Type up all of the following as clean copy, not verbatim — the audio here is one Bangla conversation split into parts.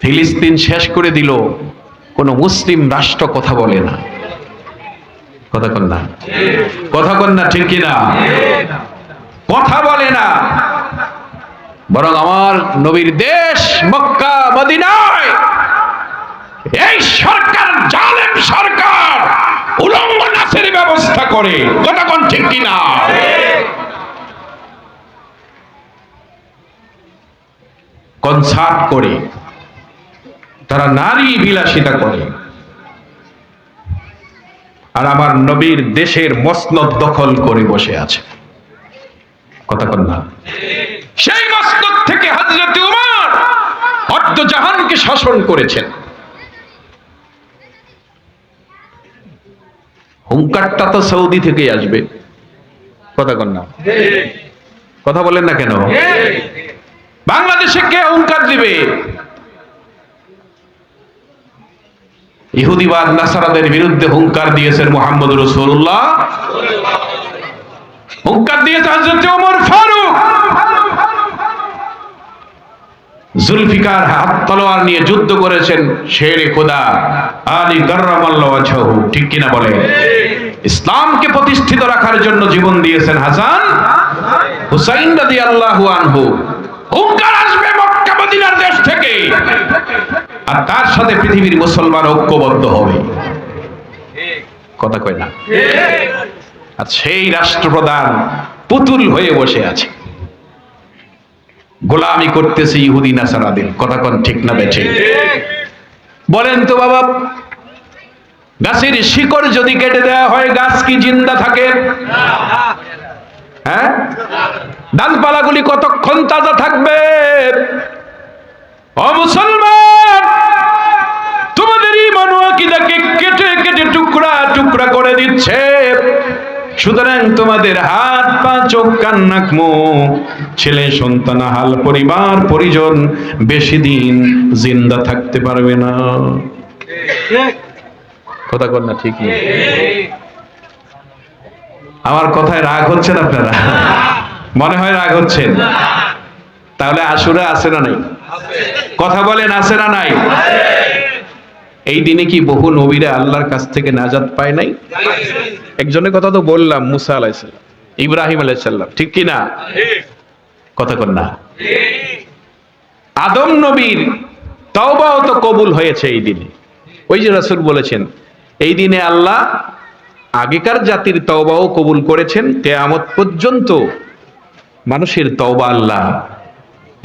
ফিলিস্তিন শেষ করে দিল, কোন মুসলিম রাষ্ট্র কথা বলে না। কথা কন না, কথা কন না, ঠিক কিনা? কথা বলে না, বরং আমার নবীর দেশ মক্কা মদিনায় এই সরকার, জালেম সরকার, উলঙ্গ নাচের ব্যবস্থা করে। কথা কন ঠিক কিনা? কনসার্ট করে, তারা নারী বিলাসিতা করে, আর আমার নবীর দেশের মসনদ দখল করে বসে আছে। কথা কন না? সেই মসনদ থেকে হযরত উমর অর্ধ জাহানকে শাসন করেছেন। হুঙ্কারটা তো সৌদি থেকেই আসবে। কথা কন না, কথা বলেন না কেন? বাংলাদেশে কে হুঙ্কার দিবে? ইহুদিবাদ নাসারাদের বিরুদ্ধে হুঙ্কার দিয়েছেন মুহাম্মদ রাসূলুল্লাহ, হুঙ্কার দিয়েছে হযরত ওমর ফারুক। জুলফিকার হাত তলোয়ার নিয়ে যুদ্ধ করেছেন শেরে খোদা আলী কাররামাল্লাহু ওয়াজহু, ঠিক কিনা বলে? ইসলামকে প্রতিষ্ঠিত রাখার জন্য জীবন দিয়েছেন হাসান হুসাইন রাদিয়াল্লাহু আনহু। হুঙ্কার আসবে মক্কা মদিনার দেশ থেকে, আর তার সাথে পৃথিবীর মুসলমান ঐক্যবদ্ধ হবে। কথা কয় না? আর সেই রাষ্ট্রপ্রধান পুতুল হয়ে বসে আছে, গোলামি করতেছে ইহুদি নাসারাদের। কথা কোন ঠিক না বেঠে? বলেন তো বাবা, গাছের শিকড় যদি কেটে দেওয়া হয়, গাছ কি জিন্দা থাকে? হ্যাঁ, ডালপালাগুলি কতক্ষণ তাজা থাকবে? ও মুসলমান, তোমাদের ঈমান ও আকীদাকে কেটে কেটে টুকরা টুকরা করে দিচ্ছে। সুতরাং তোমাদের হাত পা চোখ কান নাক মুখ, ছেলে সন্তান হাল পরিবার পরিজন বেশি দিন জিন্দা থাকতে পারবে না। কথা কর না, ঠিক নেই? আমার কথায় রাগ হচ্ছেন আপনারা? মনে হয় রাগ হচ্ছেন। তাহলে আশুরা আছে না নাই? কথা বলেন, আছে না নাই? এই দিনে কি বহু নবীরা আল্লাহর কাছ থেকে নাজাত পায় নাই? একজনের কথা তো বললাম, মুসা আলাইহিস সালাম, ইব্রাহিম আলাইহিস সালাম, ঠিক কি না? কথা কন না? আদম নবীর তওবাও তো কবুল হয়েছে এই দিনে। ওই যে রাসূল বলেছেন, এই দিনে আল্লাহ আগেকার জাতির তওবাও কবুল করেছেন, কিয়ামত পর্যন্ত মানুষের তওবা আল্লাহ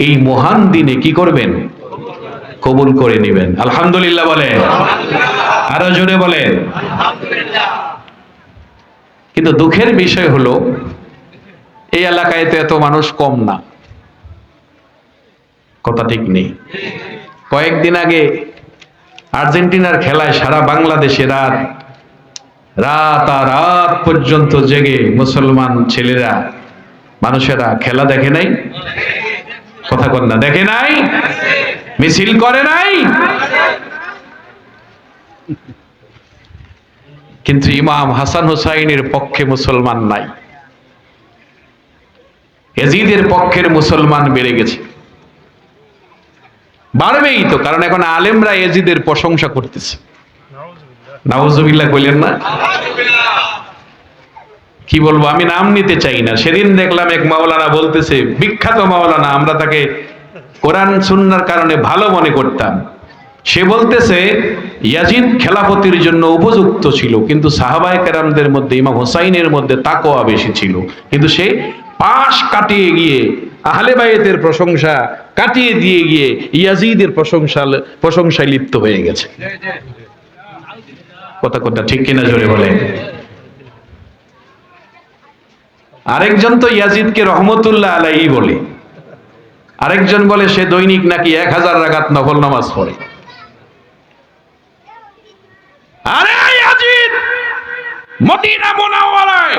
এই মহান দিনে কি করবেন? কবুল করে নেবেন। আলহামদুলিল্লাহ বলেন, আরো জোরে বলেন। কিন্তু দুঃখের বিষয় হলো, এই এলাকায় তো এত মানুষ কম না। কথা ঠিক নেই? কয়েকদিন আগে আর্জেন্টিনার খেলায় সারা বাংলাদেশে রাত আর রাত পর্যন্ত জেগে মুসলমান ছেলেরা, মানুষেরা খেলা দেখে নাই? কথা কন না, দেখে নাই? মিছিল করে নাই? কিন্তু ইমাম হাসান হুসাইনের পক্ষে মুসলমান নাই, ইয়াজিদের পক্ষের মুসলমান বেড়ে গেছে। বাড়বেই তো, কারণ এখন আলেমরা ইয়াজিদের প্রশংসা করতেছে। নাউজুবিল্লাহ কইলেন না? কি বলবো, আমি নাম নিতে চাই না। সেদিন দেখলাম এক মাওলানা বলতেছে, বিখ্যাত মাওলানা, আমরা তাকে কোরআন সুন্নাহর কারণে ভালো মনে করতাম। সে বলতেছে ইয়াজিদ খেলাফতির জন্য উপযুক্ত ছিল, কিন্তু সাহাবায়ে কেরামদের মধ্যে ইমাম হুসাইনের মধ্যে তাকওয়া বেশি ছিল। কিন্তু সে পাশ কাটিয়ে গিয়ে আহলে বাইতের প্রশংসা কাটিয়ে দিয়ে গিয়ে ইয়াজিদের প্রশংসায় লিপ্ত হয়ে গেছে। কথা কথা ঠিক কিনা জোরে বলেন। আরেকজন তো ইয়াজিদকে রহমতুল্লাহ আলাইহি বলে, আরেকজন বলে সে দৈনিক নাকি 1000 রাকাত নফল নামাজ পড়ে। আরে ইয়াজিদ মদিনা মুনাওয়ারায়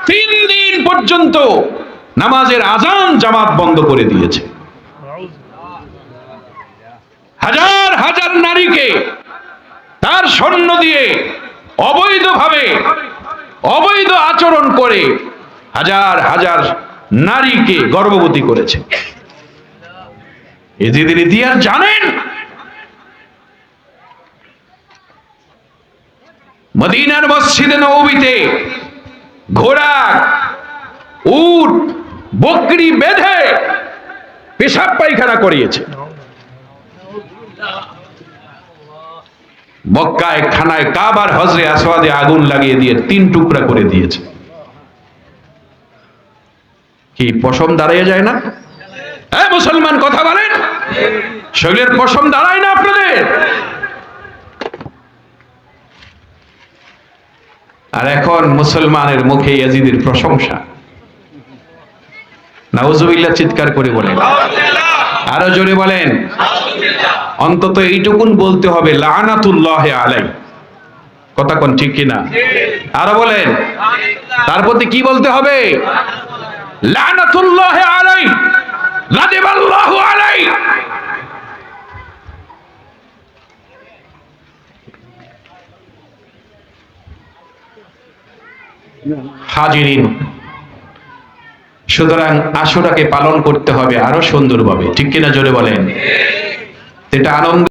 3 দিন পর্যন্ত নামাজের আজান জামাত বন্ধ করে দিয়েছে। হাজার হাজার নারীকে তার সৈন্য দিয়ে অবৈধভাবে অবৈধ আচরণ করে হাজার হাজার নারীকে গর্ভবতী করেছে। ইয়াজিদের ইতিহাস জানেন? মদিনার মসজিদে নববীতে ঘোড়া, উট, বকরি বেঁধে পেশাব পায়খানা করিয়েছে। মক্কায় খানায় কাবার হজরে আসওয়াদে আগুন লাগিয়ে দিয়ে 3 টুকরা করে দিয়েছে। কি পশম দাঁড়িয়ে যায় না? মুসলমান কথা বলেন, শরীরের পশম দাঁড়ায় না আপনাদের? আর এখন মুসলমানের মুখে ইয়াজিদের প্রশংসা। নাউজুবিল্লাহ চিৎকার করে বলেন, আরো জোরে বলেন। অন্তত এইটুকুন বলতে হবে, লানাতুল্লাহি আলাইহি। কথা কোন ঠিক কিনা? আরো বলেন। তারপর কি বলতে হবে? লানাতুল্লাহি আলাইহি, গাদিবাল্লাহু আলাইহি। হাজিরিন, সুতরাং আশুরাকে পালন করতে হবে আরো সুন্দরভাবে, ঠিক কিনা জোরে বলেন। এটা আনন্দ।